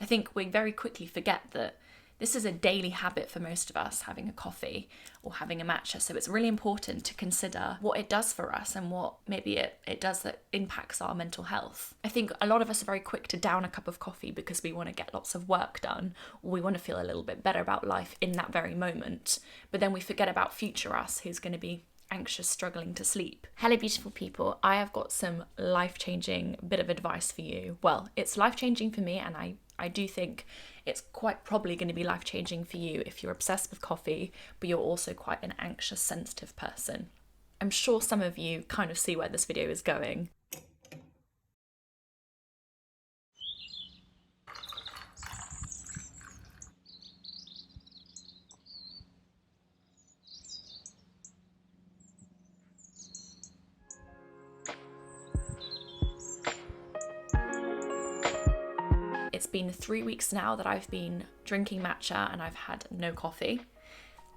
I think we very quickly forget that this is a daily habit for most of us, having a coffee or having a matcha. So it's really important to consider what it does for us and what maybe it does that impacts our mental health. I think a lot of us are very quick to down a cup of coffee because we want to get lots of work done, or we want to feel a little bit better about life in that very moment. But then we forget about future us, who's going to be anxious, struggling to sleep. Hello, beautiful people. I have got some life-changing bit of advice for you. Well, it's life-changing for me, and I do think it's quite probably going to be life-changing for you if you're obsessed with coffee, but you're also quite an anxious, sensitive person. I'm sure some of you kind of see where this video is going. It's been 3 weeks now that I've been drinking matcha and I've had no coffee.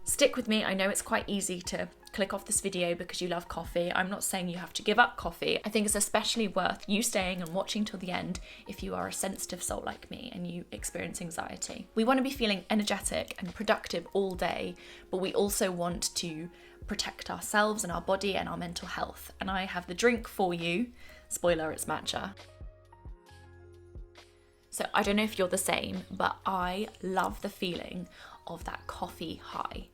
Stick with me, I know it's quite easy to click off this video because you love coffee. I'm not saying you have to give up coffee. I think it's especially worth you staying and watching till the end if you are a sensitive soul like me and you experience anxiety. We want to be feeling energetic and productive all day, but we also want to protect ourselves and our body and our mental health. And I have the drink for you. Spoiler, it's matcha. So I don't know if you're the same, but I love the feeling of that coffee high.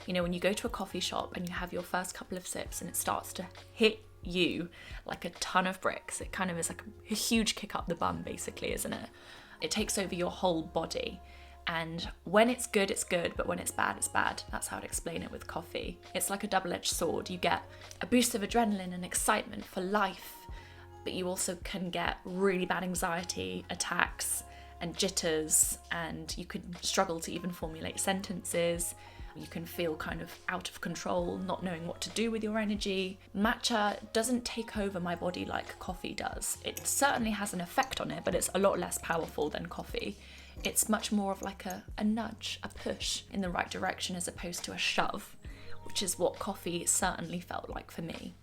You know, when you go to a coffee shop and you have your first couple of sips and it starts to hit you like a ton of bricks, it kind of is like a huge kick up the bum basically, isn't it? It takes over your whole body. And when it's good, but when it's bad, it's bad. That's how I'd explain it with coffee. It's like a double-edged sword. You get a boost of adrenaline and excitement for life, but you also can get really bad anxiety attacks and jitters, and you can struggle to even formulate sentences. You can feel kind of out of control, not knowing what to do with your energy. Matcha doesn't take over my body like coffee does. It certainly has an effect on it, but it's a lot less powerful than coffee. It's much more of like a nudge, a push in the right direction as opposed to a shove, which is what coffee certainly felt like for me.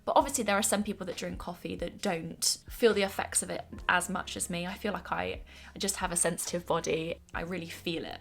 But obviously there are some people that drink coffee that don't feel the effects of it as much as me. I feel like I just have a sensitive body. I really feel it.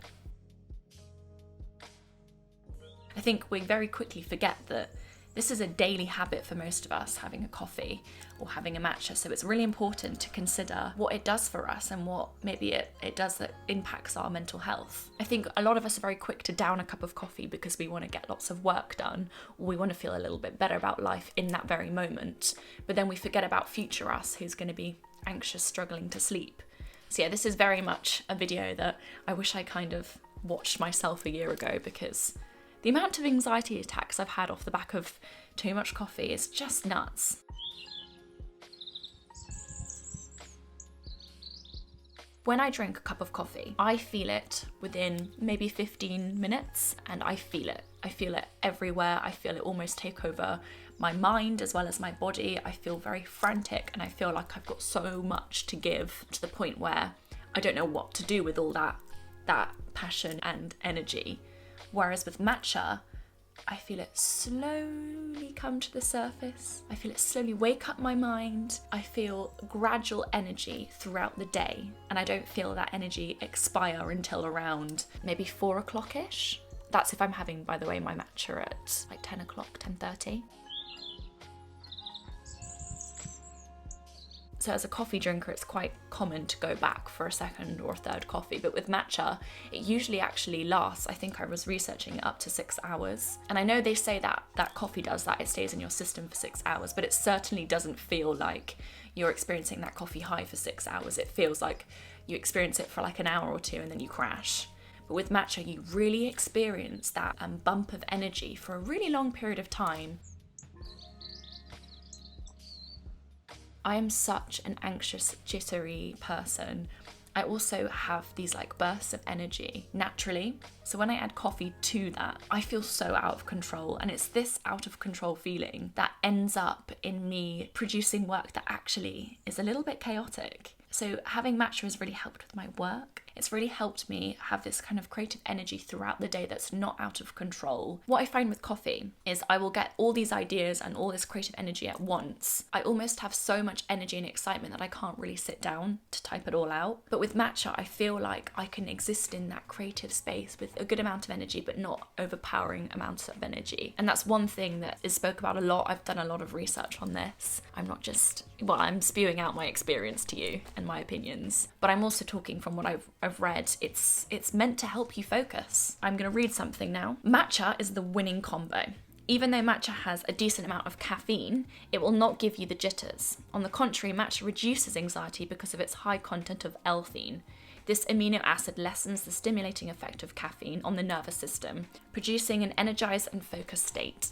I think we very quickly forget that this is a daily habit for most of us, having a coffee or having a matcha. So it's really important to consider what it does for us and what maybe it does that impacts our mental health. I think a lot of us are very quick to down a cup of coffee because we want to get lots of work done, or we want to feel a little bit better about life in that very moment. But then we forget about future us, who's going to be anxious, struggling to sleep. So yeah, this is very much a video that I wish I kind of watched myself a year ago, because the amount of anxiety attacks I've had off the back of too much coffee is just nuts. When I drink a cup of coffee, I feel it within maybe 15 minutes, and I feel it. I feel it everywhere. I feel it almost take over my mind as well as my body. I feel very frantic and I feel like I've got so much to give, to the point where I don't know what to do with all that passion and energy. Whereas with matcha, I feel it slowly come to the surface. I feel it slowly wake up my mind. I feel gradual energy throughout the day, and I don't feel that energy expire until around maybe 4 o'clock-ish. That's if I'm having, by the way, my matcha at like 10 o'clock, 10:30. So as a coffee drinker, it's quite common to go back for a second or third coffee. But with matcha, it usually actually lasts, I think I was researching it, up to 6 hours. And I know they say that coffee does that, it stays in your system for 6 hours, but it certainly doesn't feel like you're experiencing that coffee high for 6 hours. It feels like you experience it for like an hour or two and then you crash. But with matcha, you really experience that bump of energy for a really long period of time. I am such an anxious, jittery person. I also have these like bursts of energy naturally. So when I add coffee to that, I feel so out of control. And it's this out of control feeling that ends up in me producing work that actually is a little bit chaotic. So having matcha has really helped with my work. It's really helped me have this kind of creative energy throughout the day that's not out of control. What I find with coffee is I will get all these ideas and all this creative energy at once. I almost have so much energy and excitement that I can't really sit down to type it all out. But with matcha, I feel like I can exist in that creative space with a good amount of energy, but not overpowering amounts of energy. And that's one thing that is spoke about a lot. I've done a lot of research on this. I'm spewing out my experience to you and my opinions, but I'm also talking from what I've read. It's meant to help you focus. I'm going to read something now. Matcha is the winning combo. Even though matcha has a decent amount of caffeine, it will not give you the jitters. On the contrary, matcha reduces anxiety because of its high content of L-theine. This amino acid lessens the stimulating effect of caffeine on the nervous system, producing an energized and focused state.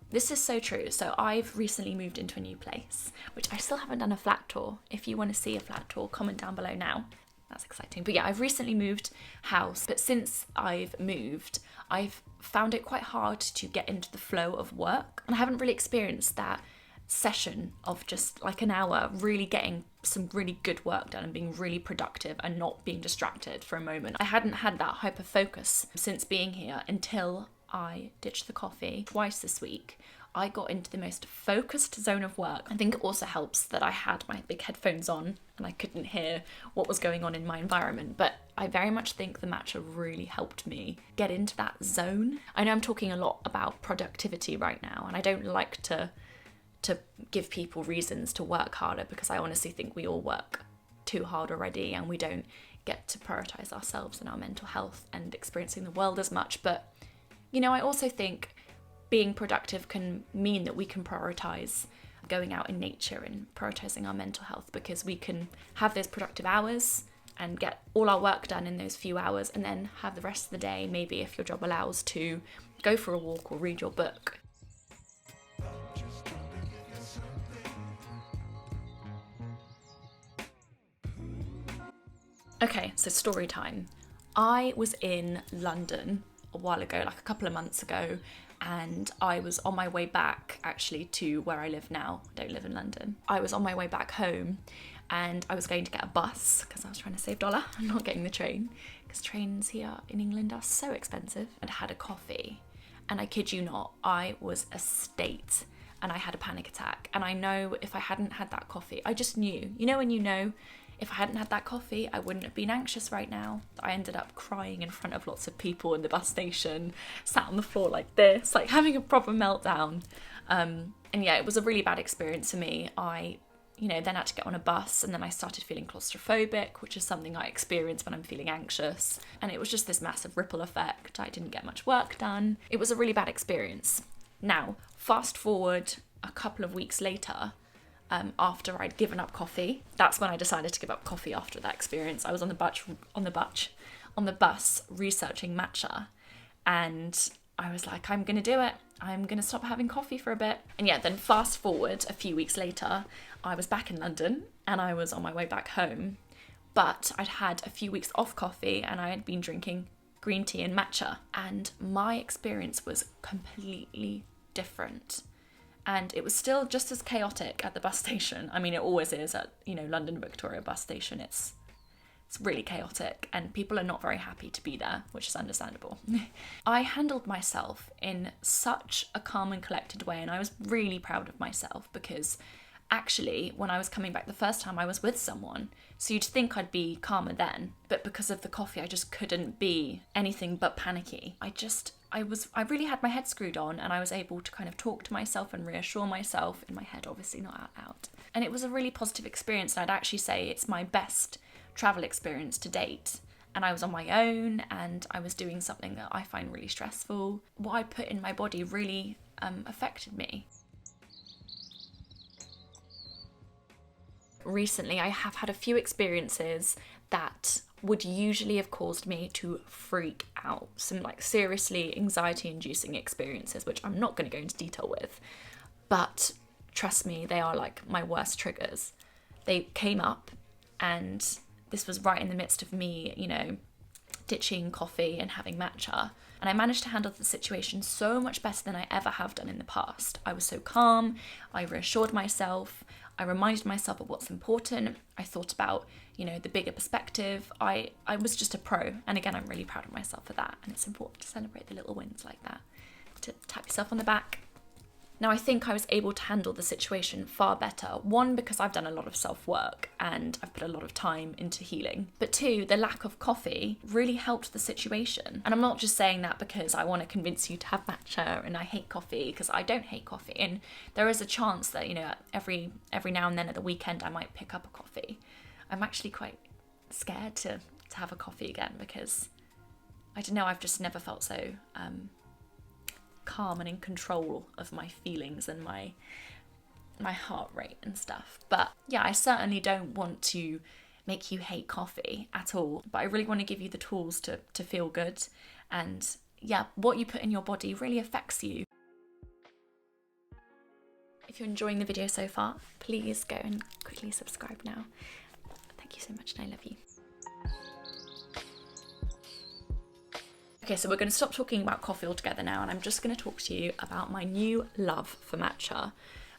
This is so true. So I've recently moved into a new place, which I still haven't done a flat tour. If you want to see a flat tour, comment down below now. That's exciting. But yeah, I've recently moved house, but since I've moved, I've found it quite hard to get into the flow of work. And I haven't really experienced that session of just like an hour really getting some really good work done and being really productive and not being distracted for a moment. I hadn't had that hyper focus since being here until I ditched the coffee twice this week. I got into the most focused zone of work. I think it also helps that I had my big headphones on and I couldn't hear what was going on in my environment, but I very much think the matcha really helped me get into that zone. I know I'm talking a lot about productivity right now, and I don't like to give people reasons to work harder, because I honestly think we all work too hard already and we don't get to prioritize ourselves and our mental health and experiencing the world as much. But you know, I also think being productive can mean that we can prioritize going out in nature and prioritizing our mental health, because we can have those productive hours and get all our work done in those few hours, and then have the rest of the day, maybe if your job allows, to go for a walk or read your book. Okay, so story time. I was in London a while ago, like a couple of months ago, and I was on my way back actually to where I live now. I don't live in London. I was on my way back home and I was going to get a bus because I was trying to save $1. I'm not getting the train because trains here in England are so expensive. And I had a coffee, and I kid you not, I was a state and I had a panic attack. And I know if I hadn't had that coffee, I just knew, you know when you know, if I hadn't had that coffee, I wouldn't have been anxious right now. I ended up crying in front of lots of people in the bus station, sat on the floor like this, like having a proper meltdown. And yeah, it was a really bad experience for me. I, then had to get on a bus, and then I started feeling claustrophobic, which is something I experience when I'm feeling anxious. And it was just this massive ripple effect. I didn't get much work done. It was a really bad experience. Now, fast forward a couple of weeks later, after I'd given up coffee. That's when I decided to give up coffee after that experience. I was on the bus researching matcha, and I was like, I'm gonna do it. I'm gonna stop having coffee for a bit. And yeah, then fast forward a few weeks later, I was back in London and I was on my way back home, but I'd had a few weeks off coffee and I had been drinking green tea and matcha, and my experience was completely different. And it was still just as chaotic at the bus station. I mean, it always is at, London Victoria bus station. It's really chaotic and people are not very happy to be there, which is understandable. I handled myself in such a calm and collected way, and I was really proud of myself, because actually, when I was coming back the first time, I was with someone. So you'd think I'd be calmer then, but because of the coffee, I just couldn't be anything but panicky. I really had my head screwed on, and I was able to kind of talk to myself and reassure myself in my head, obviously not out loud. And it was a really positive experience, and I'd actually say it's my best travel experience to date. And I was on my own, and I was doing something that I find really stressful. What I put in my body really affected me. Recently, I have had a few experiences that would usually have caused me to freak out. Some seriously anxiety-inducing experiences, which I'm not going to go into detail with. But trust me, they are my worst triggers. They came up, and this was right in the midst of me, ditching coffee and having matcha. And I managed to handle the situation so much better than I ever have done in the past. I was so calm, I reassured myself, I reminded myself of what's important. I thought about, the bigger perspective. I was just a pro. And again, I'm really proud of myself for that. And it's important to celebrate the little wins like that, to tap yourself on the back. Now, I think I was able to handle the situation far better. One, because I've done a lot of self-work and I've put a lot of time into healing. But two, the lack of coffee really helped the situation. And I'm not just saying that because I want to convince you to have matcha and I hate coffee, because I don't hate coffee. And there is a chance that, every now and then at the weekend I might pick up a coffee. I'm actually quite scared to have a coffee again because, I don't know, I've just never felt so calm and in control of my feelings and my heart rate and stuff. But yeah, I certainly don't want to make you hate coffee at all, but I really want to give you the tools to feel good. And yeah, what you put in your body really affects you. If you're enjoying the video so far, please go and quickly subscribe now. Thank you so much and I love you. Okay, so we're going to stop talking about coffee altogether now, and I'm just going to talk to you about my new love for matcha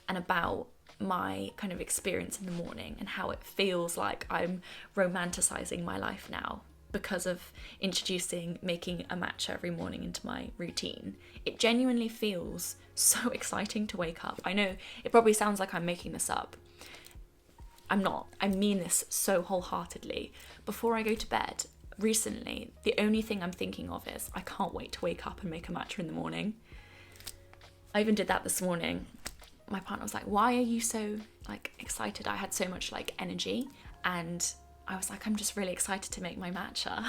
and about my kind of experience in the morning and how it feels like I'm romanticizing my life now because of introducing making a matcha every morning into my routine. It genuinely feels so exciting to wake up. I know it probably sounds like I'm making this up. I'm not. I mean this so wholeheartedly. Before I go to bed, recently, the only thing I'm thinking of is I can't wait to wake up and make a matcha in the morning. I even did that this morning. My partner was like, why are you so excited? I had so much energy, and I was like, I'm just really excited to make my matcha.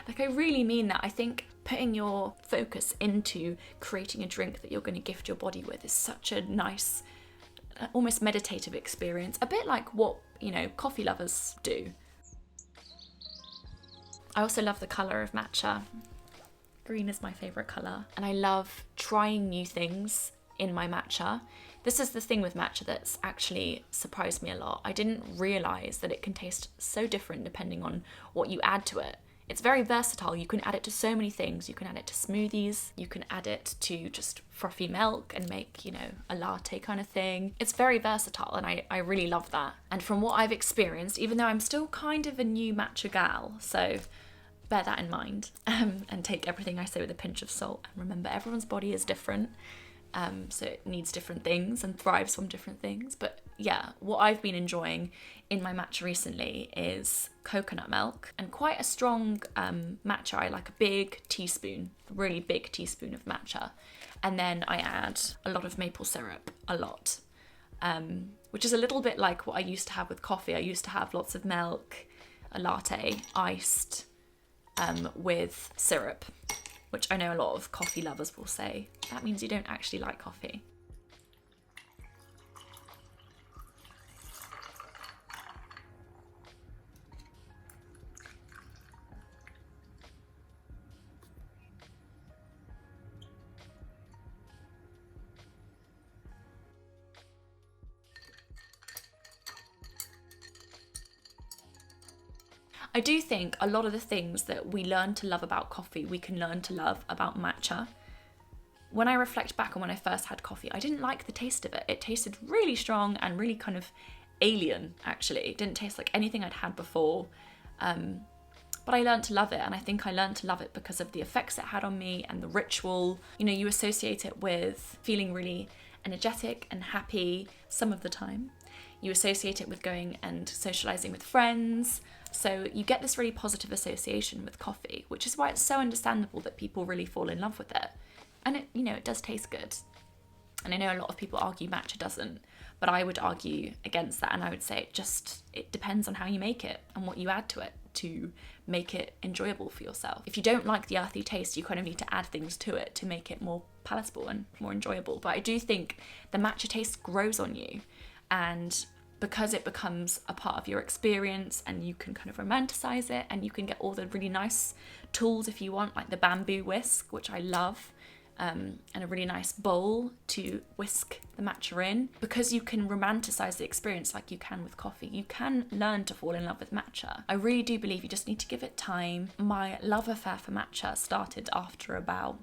I really mean that. I think putting your focus into creating a drink that you're going to gift your body with is such a nice, almost meditative experience, a bit like what, coffee lovers do. I also love the colour of matcha. Green is my favourite colour. And I love trying new things in my matcha. This is the thing with matcha that's actually surprised me a lot. I didn't realise that it can taste so different depending on what you add to it. It's very versatile. You can add it to so many things. You can add it to smoothies. You can add it to just frothy milk and make, a latte kind of thing. It's very versatile and I really love that. And from what I've experienced, even though I'm still kind of a new matcha gal, so bear that in mind and take everything I say with a pinch of salt. And remember, everyone's body is different. So it needs different things and thrives from different things. But yeah, what I've been enjoying in my matcha recently is coconut milk and quite a strong matcha. I like a big teaspoon, a really big teaspoon of matcha. And then I add a lot of maple syrup, a lot, which is a little bit like what I used to have with coffee. I used to have lots of milk, a latte, iced, with syrup, which I know a lot of coffee lovers will say, that means you don't actually like coffee. I do think a lot of the things that we learn to love about coffee, we can learn to love about matcha. When I reflect back on when I first had coffee, I didn't like the taste of it. It tasted really strong and really kind of alien, actually. It didn't taste like anything I'd had before. But I learned to love it, and I think I learned to love it because of the effects it had on me and the ritual. You associate it with feeling really energetic and happy some of the time. You associate it with going and socializing with friends. So you get this really positive association with coffee, which is why it's so understandable that people really fall in love with it. And it does taste good. And I know a lot of people argue matcha doesn't, but I would argue against that. And I would say it depends on how you make it and what you add to it to make it enjoyable for yourself. If you don't like the earthy taste, you kind of need to add things to it to make it more palatable and more enjoyable. But I do think the matcha taste grows on you, and because it becomes a part of your experience and you can kind of romanticize it, and you can get all the really nice tools if you want, like the bamboo whisk, which I love, and a really nice bowl to whisk the matcha in. Because you can romanticize the experience like you can with coffee, you can learn to fall in love with matcha. I really do believe you just need to give it time. My love affair for matcha started after about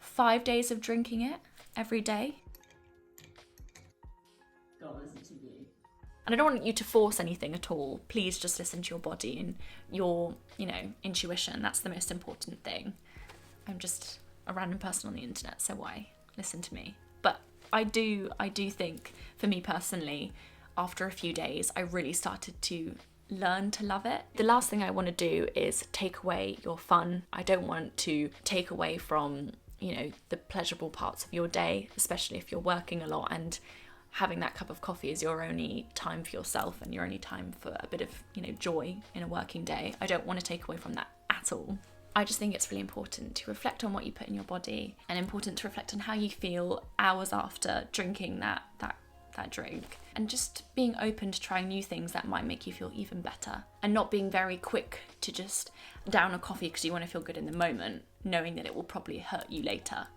5 days of drinking it every day. listen to you. And I don't want you to force anything at all. Please just listen to your body and your, intuition. That's the most important thing. I'm just a random person on the internet, so why listen to me? But I do think, for me personally, after a few days, I really started to learn to love it. The last thing I want to do is take away your fun. I don't want to take away from, the pleasurable parts of your day, especially if you're working a lot and having that cup of coffee is your only time for yourself and your only time for a bit of, joy in a working day. I don't want to take away from that at all. I just think it's really important to reflect on what you put in your body, and important to reflect on how you feel hours after drinking that drink, and just being open to trying new things that might make you feel even better, and not being very quick to just down a coffee because you want to feel good in the moment, knowing that it will probably hurt you later.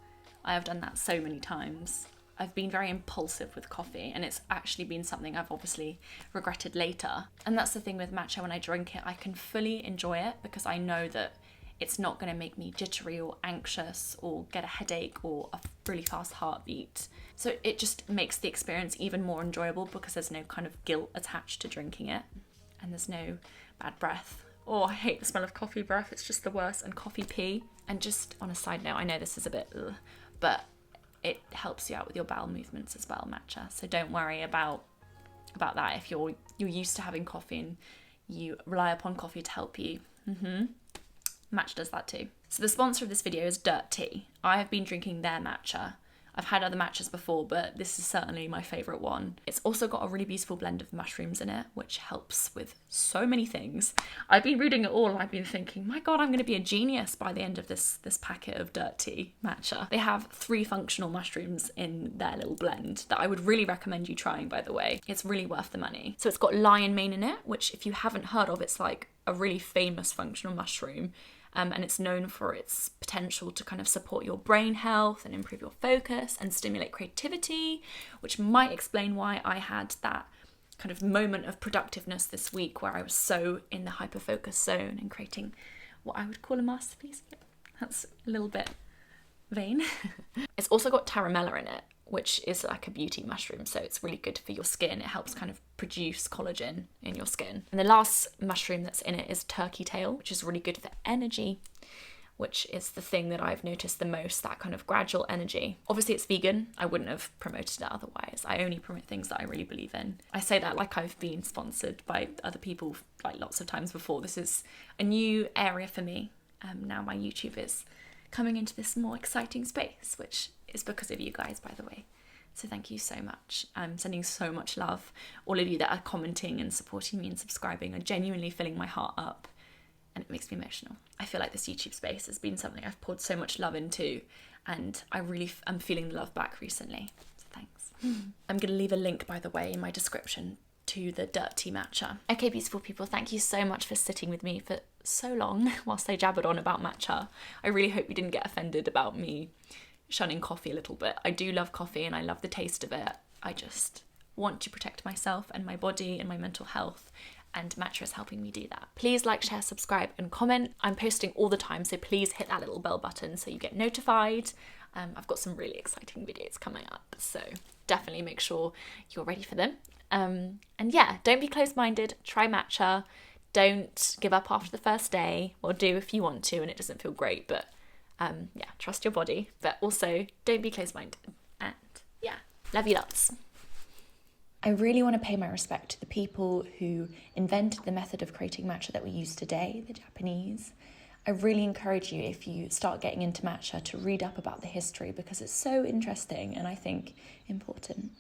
I have done that so many times. I've been very impulsive with coffee, and it's actually been something I've obviously regretted later. And that's the thing with matcha. When I drink it, I can fully enjoy it because I know that it's not going to make me jittery or anxious or get a headache or a really fast heartbeat. So it just makes the experience even more enjoyable because there's no kind of guilt attached to drinking it, and there's no bad breath. Oh, I hate the smell of coffee breath. It's just the worst. And coffee pee. And just on a side note, I know this is a bit but it helps you out with your bowel movements as well, matcha. So don't worry about that if you're used to having coffee and you rely upon coffee to help you. Matcha does that too. So the sponsor of this video is Dirt Tea. I have been drinking their matcha. I've had other matchas before, but this is certainly my favourite one. It's also got a really beautiful blend of mushrooms in it, which helps with so many things. I've been reading it all and I've been thinking, my God, I'm going to be a genius by the end of this packet of Dirt Tea matcha. They have 3 functional mushrooms in their little blend that I would really recommend you trying, by the way. It's really worth the money. So it's got lion mane in it, which if you haven't heard of, it's like a really famous functional mushroom. And it's known for its potential to kind of support your brain health and improve your focus and stimulate creativity, which might explain why I had that kind of moment of productiveness this week where I was so in the hyper-focus zone and creating what I would call a masterpiece. Yep, that's a little bit vain. It's also got taramella in it, which is like a beauty mushroom, so it's really good for your skin. It helps kind of produce collagen in your skin. And the last mushroom that's in it is turkey tail, which is really good for energy, which is the thing that I've noticed the most, that kind of gradual energy. Obviously it's vegan. I wouldn't have promoted it otherwise. I only promote things that I really believe in. I say that like I've been sponsored by other people like lots of times before. This is a new area for me. Now my YouTube is coming into this more exciting space, which is because of you guys, by the way. So thank you so much. I'm sending so much love. All of you that are commenting and supporting me and subscribing are genuinely filling my heart up, and it makes me emotional. I feel like this YouTube space has been something I've poured so much love into, and I really am feeling the love back recently. So thanks. I'm going to leave a link, by the way, in my description to the Dirt Tea matcha. Okay, beautiful people, thank you so much for sitting with me for so long whilst I jabbered on about matcha. I really hope you didn't get offended about me shunning coffee a little bit. I do love coffee and I love the taste of it. I just want to protect myself and my body and my mental health, and matcha is helping me do that. Please like, share, subscribe and comment. I'm posting all the time, so please hit that little bell button so you get notified. I've got some really exciting videos coming up, so definitely make sure you're ready for them. And yeah, don't be closed-minded, try matcha. Don't give up after the first day, or do if you want to and it doesn't feel great, but yeah, trust your body, but also don't be closed-minded. And yeah, love you lots. I really want to pay my respect to the people who invented the method of creating matcha that we use today, the Japanese. I really encourage you, if you start getting into matcha, to read up about the history because it's so interesting and I think important.